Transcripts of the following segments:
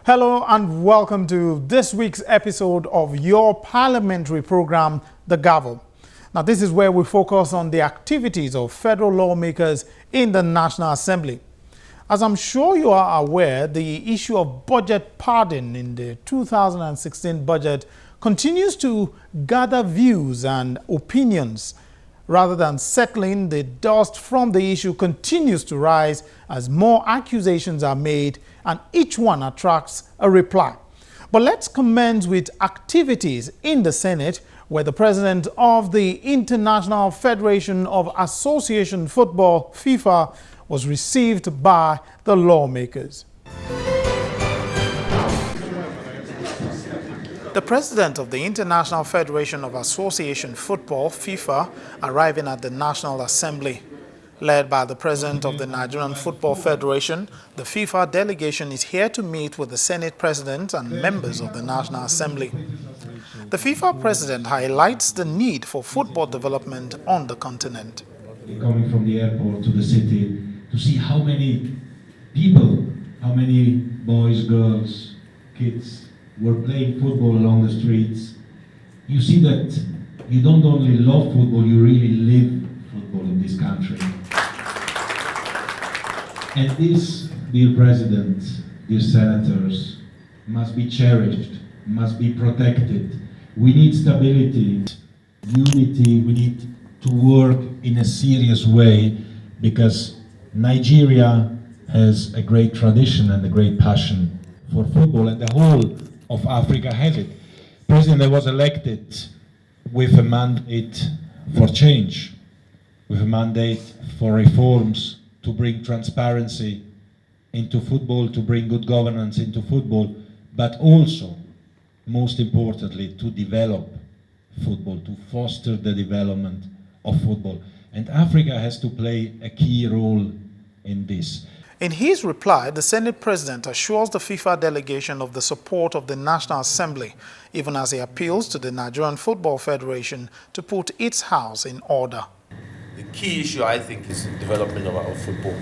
Hello and welcome to this week's episode of your parliamentary program, The Gavel. Now, this is where we focus on the activities of federal lawmakers in the National Assembly. As I'm sure you are aware, the issue of budget pardon in the 2016 budget continues to gather views and opinions. Rather than settling, the dust from the issue continues to rise as more accusations are made and each one attracts a reply. But let's commence with activities in the Senate, where the president of the International Federation of Association Football, FIFA, was received by the lawmakers. The president of the International Federation of Association Football, FIFA, arriving at the National Assembly. Led by the president of the Nigerian Football Federation, the FIFA delegation is here to meet with the Senate president and members of the National Assembly. The FIFA president highlights the need for football development on the continent. Coming from the airport to the city to see how many people, how many boys, girls, kids were playing football along the streets, you see that you don't only love football, you really live football in this country. And this, dear President, dear Senators, must be cherished, must be protected. We need stability, unity, we need to work in a serious way because Nigeria has a great tradition and a great passion for football, and the whole of Africa has it. President was elected with a mandate for change, with a mandate for reforms, to bring transparency into football, to bring good governance into football, but also, most importantly, to develop football, to foster the development of football. And Africa has to play a key role in this. In his reply, the Senate president assures the FIFA delegation of the support of the National Assembly, even as he appeals to the Nigerian Football Federation to put its house in order. The key issue, I think, is the development of football.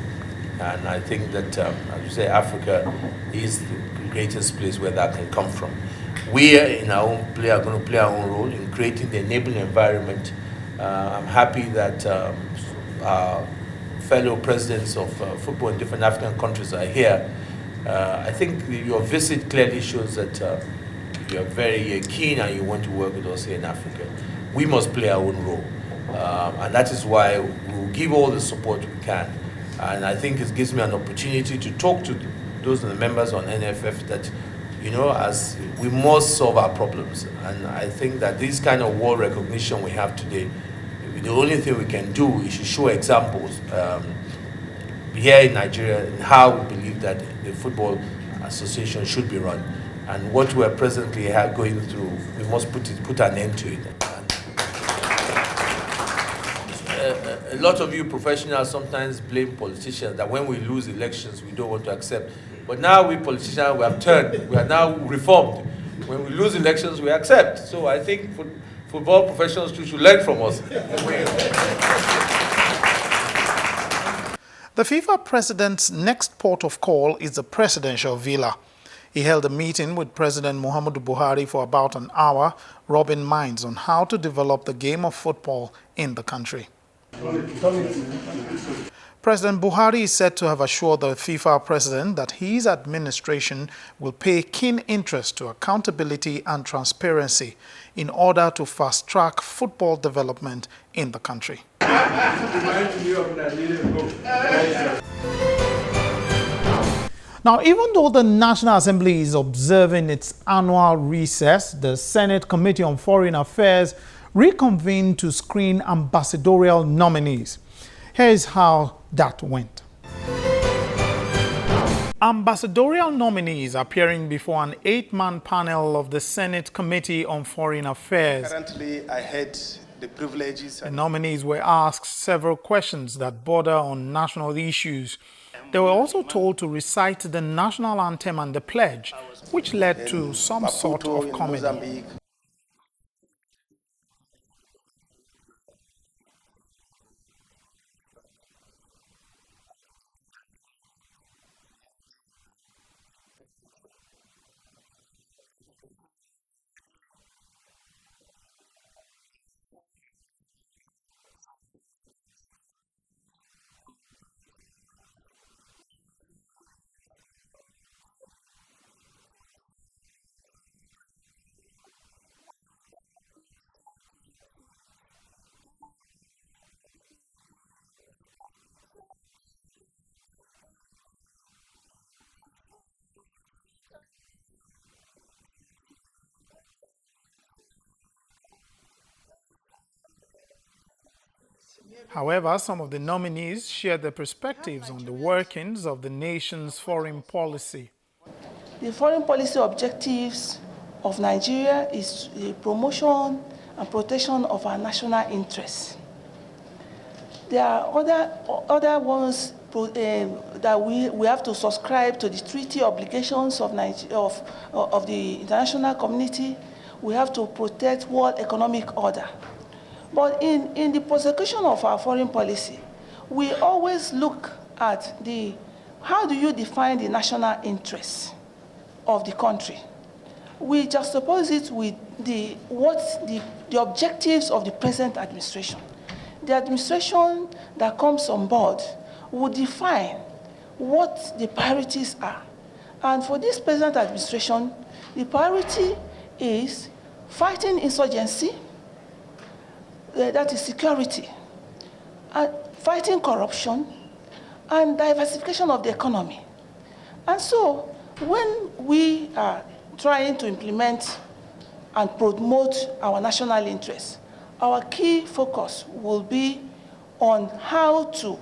And I think that, as you say, Africa is the greatest place where that can come from. We in our own play are going to play our own role in creating the enabling environment. I'm happy that our fellow presidents of football in different African countries are here. I think your visit clearly shows that you are very keen and you want to work with us here in Africa. We must play our own role. And that is why we'll give all the support we can. And I think it gives me an opportunity to talk to those of the members on NFF that, you know, as we must solve our problems. And I think that this kind of world recognition we have today, the only thing we can do is to show examples here in Nigeria and how we believe that the Football Association should be run. And what we're presently going through, we must put an end to it. A lot of you professionals sometimes blame politicians that when we lose elections, we don't want to accept. But now we politicians, we have turned, we are now reformed. When we lose elections, we accept. So I think football professionals too should learn from us. The FIFA president's next port of call is the presidential villa. He held a meeting with President Muhammadu Buhari for about an hour, rubbing minds on how to develop the game of football in the country. President Buhari is said to have assured the FIFA president that his administration will pay keen interest to accountability and transparency in order to fast-track football development in the country. Now, even though the National Assembly is observing its annual recess, the Senate Committee on Foreign Affairs reconvened to screen ambassadorial nominees. Here is how that went. Ambassadorial nominees appearing before an 8-man panel of the Senate Committee on Foreign Affairs. Currently, I had the privileges. The nominees were asked several questions that border on national issues. They were also told to recite the national anthem and the pledge, which led to some sort of comedy. However, some of the nominees shared their perspectives on the workings of the nation's foreign policy. The foreign policy objectives of Nigeria is the promotion and protection of our national interests. There are other ones that we have to subscribe to the treaty obligations of the international community. We have to protect world economic order. But in the prosecution of our foreign policy, we always look at how do you define the national interests of the country? We juxtapose it with the objectives of the present administration. The administration that comes on board will define what the priorities are. And for this present administration, the priority is fighting insurgency, that is security, and fighting corruption, and diversification of the economy. And so, when we are trying to implement and promote our national interests, our key focus will be on how to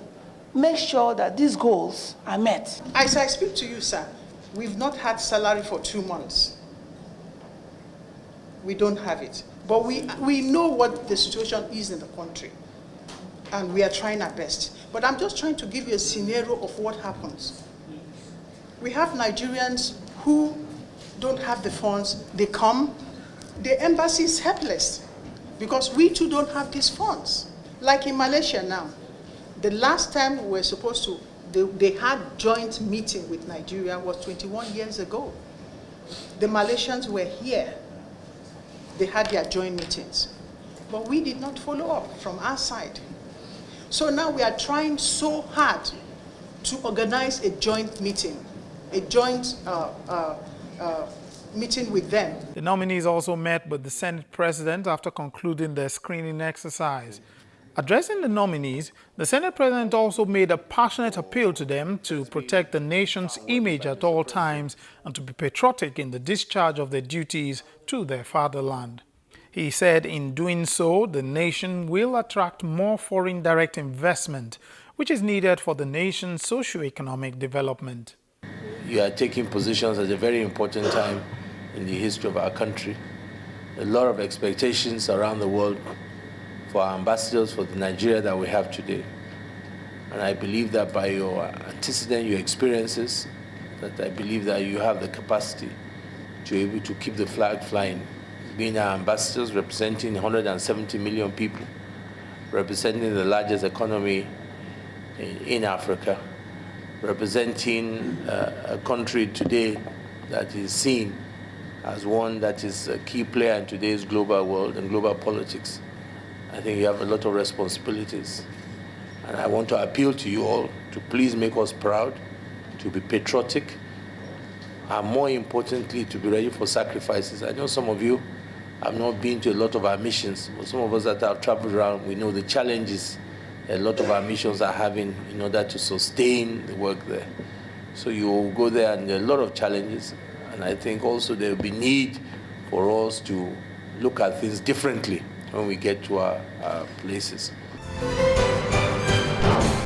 make sure that these goals are met. As I speak to you, sir, we've not had salary for 2 months. We don't have it. But we know what the situation is in the country, and we are trying our best. But I'm just trying to give you a scenario of what happens. We have Nigerians who don't have the funds. They come, the embassy is helpless because we too don't have these funds. Like in Malaysia now, the last time we were supposed to, they had joint meeting with Nigeria was 21 years ago. The Malaysians were here. They had their joint meetings. But we did not follow up from our side. So now we are trying so hard to organize a joint meeting, a joint meeting with them. The nominees also met with the Senate President after concluding their screening exercise. Addressing the nominees, the Senate President also made a passionate appeal to them to protect the nation's image at all times and to be patriotic in the discharge of their duties to their fatherland. He said in doing so, the nation will attract more foreign direct investment, which is needed for the nation's socio-economic development. You are taking positions at a very important time in the history of our country. A lot of expectations around the world for our ambassadors, for the Nigeria that we have today. And I believe that by your antecedent, your experiences, that I believe that you have the capacity to be able to keep the flag flying. Being our ambassadors, representing 170 million people, representing the largest economy in Africa, representing a country today that is seen as one that is a key player in today's global world and global politics. I think you have a lot of responsibilities. And I want to appeal to you all to please make us proud, to be patriotic, and more importantly, to be ready for sacrifices. I know some of you have not been to a lot of our missions, but some of us that have traveled around, we know the challenges a lot of our missions are having in order to sustain the work there. So you will go there and there are a lot of challenges, and I think also there will be need for us to look at things differently when we get to our places.